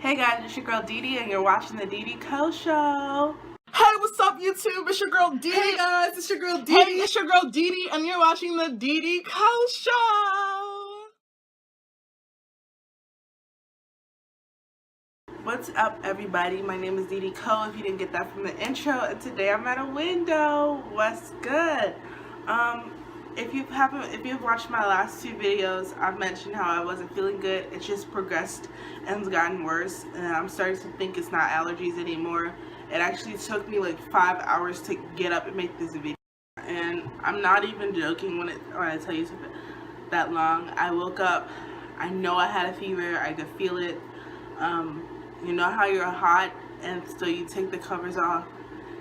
Hey guys, it's your girl DiDi and you're watching the DiDikoshow. Hey, what's up YouTube? It's your girl DiDi. Hey guys, it's your girl DiDi. Hey, it's your girl DiDi and you're watching the DiDikoshow. What's up everybody? My name is DiDi Co, if you didn't get that from the intro, and today I'm at a window. What's good? If you've watched my last two videos, I've mentioned how I wasn't feeling good. It's just progressed and it's gotten worse, and I'm starting to think it's not allergies anymore. It actually took me like 5 hours to get up and make this video, and I'm not even joking when I tell you something that long. I woke up, I know I had a fever, I could feel it. You know how you're hot and so you take the covers off,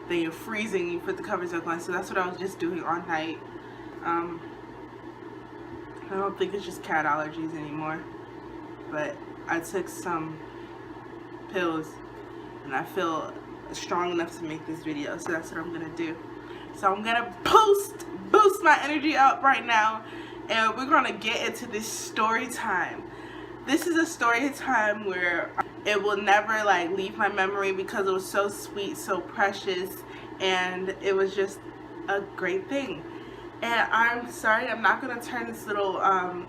then you're freezing, you put the covers back on. So that's what I was just doing all night. I don't think it's just cat allergies anymore, but I took some pills and I feel strong enough to make this video, so that's what I'm gonna do. So I'm gonna boost my energy up right now, and we're gonna get into this story time. This is a story time where it will never like leave my memory because it was so sweet, so precious, and it was just a great thing. And I'm sorry, I'm not gonna turn this little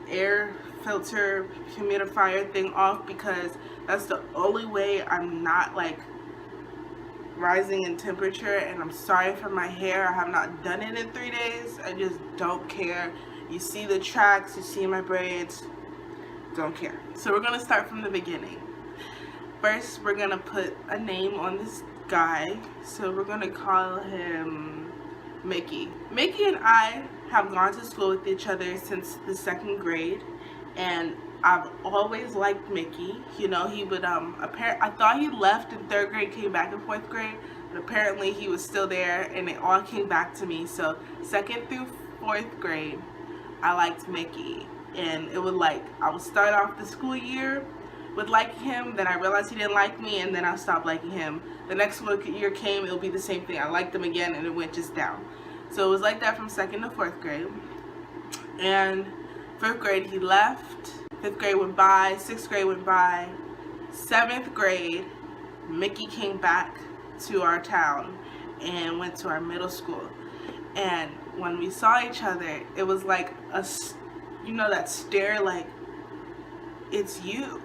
air filter humidifier thing off because that's the only way I'm not like rising in temperature. And I'm sorry for my hair, I have not done it in 3 days. I just don't care. You see the tracks, you see my braids, don't care. So we're gonna start from the beginning. First, we're gonna put a name on this guy. So we're gonna call him Mickey. Mickey and I have gone to school with each other since the 2nd grade, and I've always liked Mickey. You know, he would I thought he left in 3rd grade, came back in 4th grade, but apparently he was still there, and it all came back to me. So 2nd through 4th grade, I liked Mickey, and it would I would start off the school year with liking him, then I realized he didn't like me, and then I stopped liking him. The next year came, it'll be the same thing. I liked him again, and it went just down. So it was like that from 2nd to 4th grade. And 5th grade he left. 5th grade went by. 6th grade went by. 7th grade, Mickey came back to our town and went to our middle school. And when we saw each other, it was like you know that stare, like, it's you.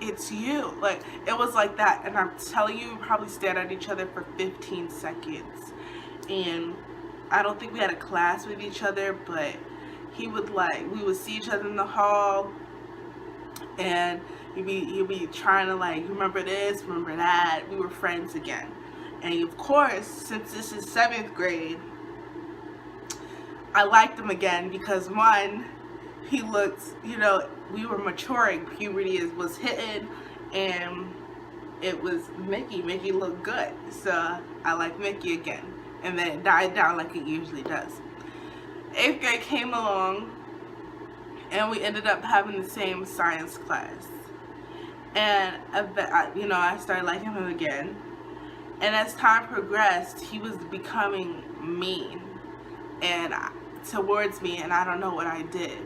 It's you. Like, it was like that. And I'm telling you, we probably stared at each other for 15 seconds. And I don't think we had a class with each other, but we would see each other in the hall, and he'd be trying to remember this, remember that. We were friends again. And of course, since this is 7th grade, I liked him again because one, he looked, you know, we were maturing, puberty was hitting, and it was Mickey. Mickey looked good, so I liked Mickey again, and then it died down like it usually does. 8th grade came along, and we ended up having the same science class, and I started liking him again, and as time progressed, he was becoming mean and towards me, and I don't know what I did.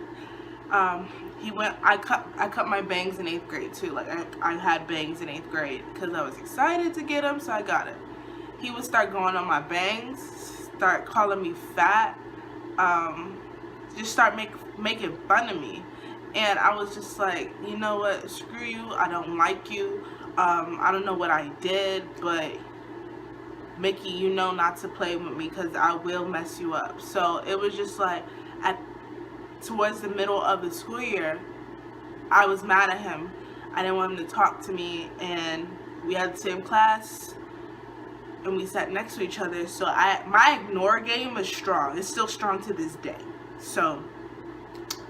I cut my bangs in 8th grade too. Like, I had bangs in 8th grade because I was excited to get them, so I got it. He would start going on my bangs, start calling me fat, just start making fun of me. And I was just like, you know what, screw you, I don't like you. I don't know what I did, but Mickey, you know not to play with me because I will mess you up. So it was just like, towards the middle of the school year, I was mad at him. I didn't want him to talk to me, and we had the same class, and we sat next to each other. So my ignore game is strong. It's still strong to this day. So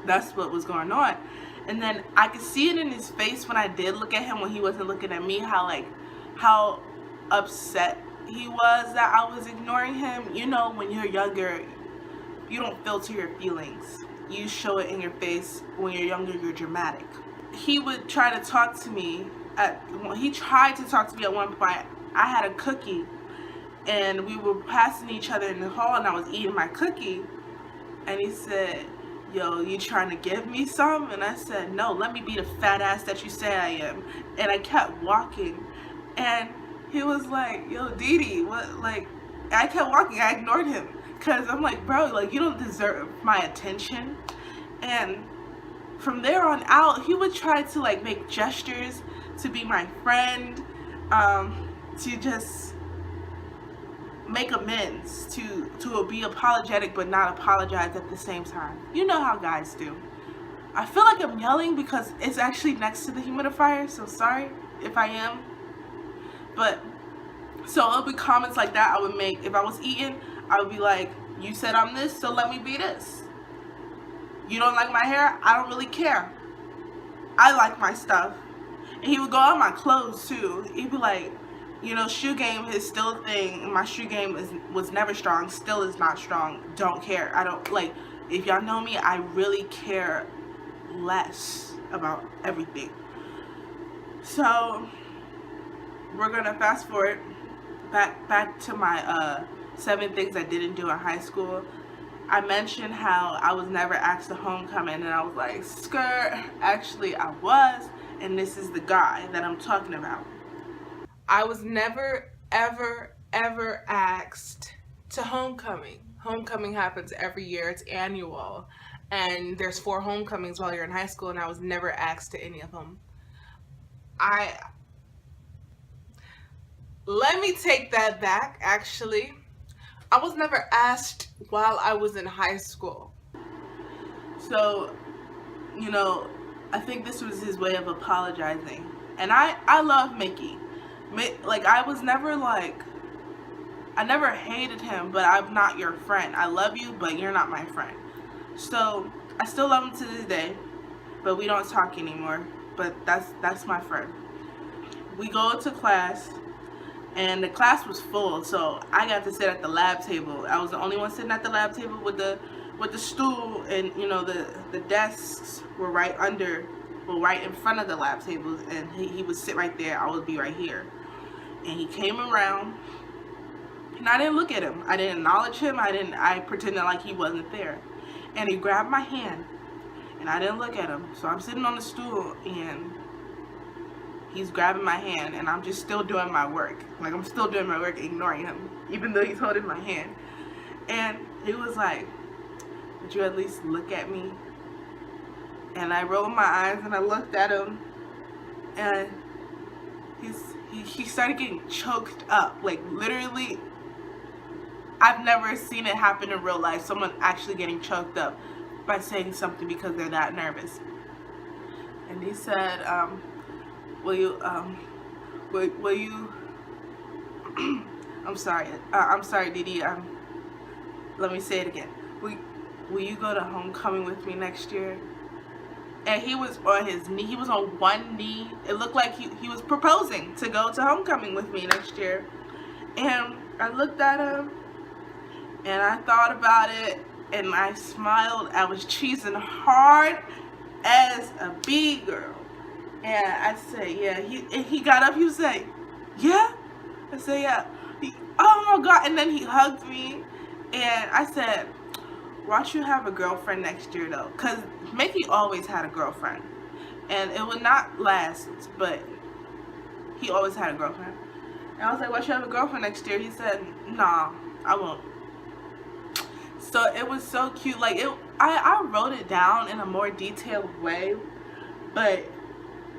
that's what was going on. And then I could see it in his face when I did look at him, when he wasn't looking at me, how upset he was that I was ignoring him. You know, when you're younger, you don't filter your feelings. You show it in your face. When you're younger, you're dramatic. He would try to talk to me. He tried to talk to me at one point. I had a cookie, and we were passing each other in the hall, and I was eating my cookie, and he said, yo, you trying to give me some? And I said, no, let me be the fat ass that you say I am. And I kept walking. And he was like, yo, DiDi, what, like, I kept walking. I ignored him. Because I'm like, bro, like, you don't deserve my attention. And from there on out, he would try to, like, make gestures to be my friend, to just make amends, to be apologetic but not apologize at the same time. You know how guys do. I feel like I'm yelling because it's actually next to the humidifier, so sorry if I am. But so it'll be comments like that I would make. If I was eating, I would be like, you said I'm this, so let me be this. You don't like my hair? I don't really care. I like my stuff. And he would go on my clothes too. He'd be like, you know, shoe game is still a thing. My shoe game was never strong, still is not strong. Don't care. I don't, like, if y'all know me, I really care less about everything. So we're gonna fast forward back to my 7 things I didn't do in high school. I mentioned how I was never asked to homecoming, and I was like, skirt, actually I was, and this is the guy that I'm talking about. I was never, ever, ever asked to homecoming. Homecoming happens every year, it's annual, and there's 4 homecomings while you're in high school, and I was never asked to any of them. Let me take that back, actually. I was never asked while I was in high school. So, you know, I think this was his way of apologizing. And I love Mickey. Like, I was never like, I never hated him, but I'm not your friend. I love you, but you're not my friend. So, I still love him to this day, but we don't talk anymore. But that's my friend. We go to class, and the class was full, so I got to sit at the lab table. I was the only one sitting at the lab table with the stool, and you know, the desks were right in front of the lab tables, and he would sit right there. I would be right here. And he came around, and I didn't look at him. I didn't acknowledge him. I pretended like he wasn't there. And he grabbed my hand, and I didn't look at him. So I'm sitting on the stool, and he's grabbing my hand, and I'm just still doing my work. Like, I'm still doing my work, ignoring him, even though he's holding my hand. And he was like, would you at least look at me? And I rolled my eyes, and I looked at him, and he started getting choked up. Like, literally, I've never seen it happen in real life. Someone actually getting choked up by saying something because they're that nervous. And he said, will you I'm sorry, DiDi, let me say it again. Will you go to homecoming with me next year? And he was on his knee. He was on one knee. It looked like he was proposing to go to homecoming with me next year. And I looked at him, and I thought about it, and I smiled. I was cheesing hard as a B-girl. And I said, yeah. He got up. He was like, yeah? I said, yeah. Oh my God. And then he hugged me. And I said, watch you have a girlfriend next year, though. Because Mickey always had a girlfriend. And it would not last, but he always had a girlfriend. And I was like, watch you have a girlfriend next year. He said, nah, I won't. So it was so cute. Like, I wrote it down in a more detailed way. But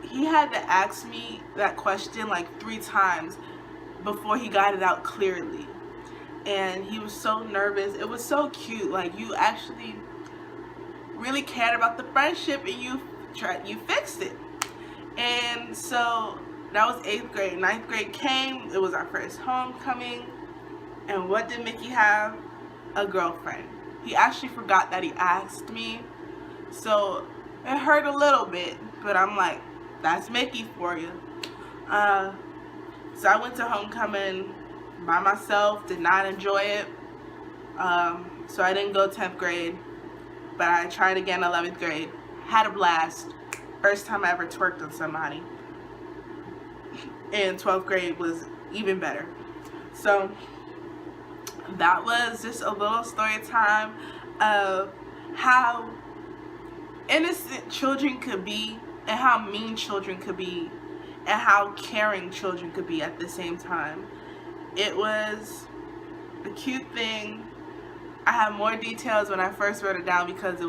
he had to ask me that question like 3 times before he got it out clearly. And he was so nervous. It was so cute. Like, you actually really cared about the friendship, and you fixed it. And so that was 8th grade. 9th grade came. It was our first homecoming. And what did Mickey have? A girlfriend. He actually forgot that he asked me. So it hurt a little bit, but I'm like, that's Mickey for you. So I went to homecoming by myself, did not enjoy it. So I didn't go 10th grade, but I tried again 11th grade. Had a blast. First time I ever twerked on somebody. And 12th grade was even better. So that was just a little story time of how innocent children could be, and how mean children could be, and how caring children could be at the same time. It was a cute thing. I have more details when I first wrote it down because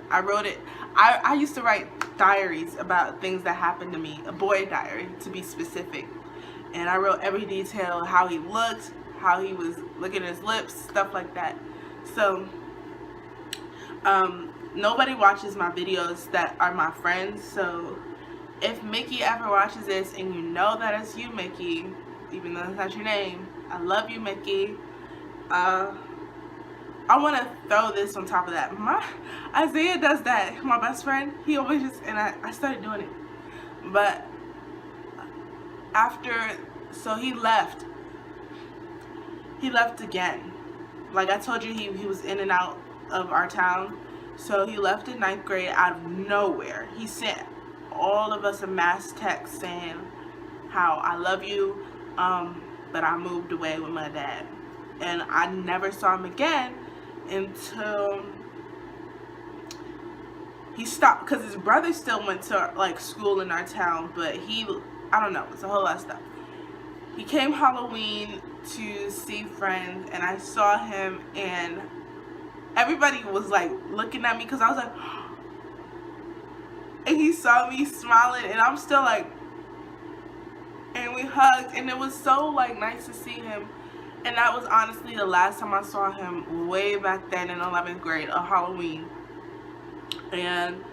I wrote it, I used to write diaries about things that happened to me, a boy diary to be specific. And I wrote every detail, how he looked, how he was looking at his lips, stuff like that. So, nobody watches my videos that are my friends, so if Mickey ever watches this and you know that it's you, Mickey, even though it's not your name, I love you, Mickey. I want to throw this on top of that. Isaiah does that, my best friend. He always just, and I started doing it. But so he left. He left again. Like I told you, he was in and out of our town. So he left in 9th grade out of nowhere. He sent all of us a mass text saying how I love you, but I moved away with my dad. And I never saw him again until he stopped, because his brother still went to like school in our town, but I don't know, it's a whole lot of stuff. He came Halloween to see friends, and I saw him, and everybody was like looking at me because I was like, and he saw me smiling, and I'm still like, and we hugged, and it was so like nice to see him. And that was honestly the last time I saw him, way back then in 11th grade, on Halloween. And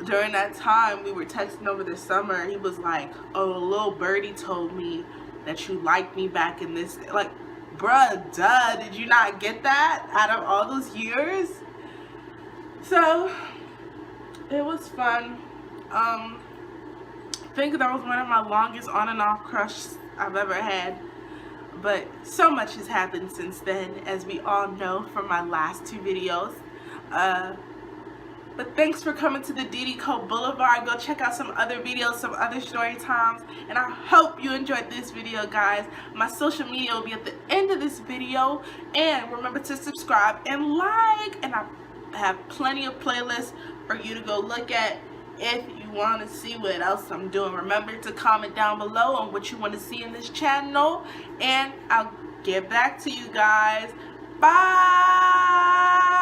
during that time, we were texting over the summer. He was like, oh, little birdie told me that you liked me back in this. Like, bruh, duh, did you not get that out of all those years? So, it was fun. I think that was one of my longest on and off crushes I've ever had. But so much has happened since then, as we all know from my last 2 videos. But thanks for coming to the DiDi Boulevard. Go check out some other videos, some other story times. And I hope you enjoyed this video, guys. My social media will be at the end of this video. And remember to subscribe and like. And I have plenty of playlists for you to go look at if you want to see what else I'm doing. Remember to comment down below on what you want to see in this channel. And I'll get back to you guys. Bye!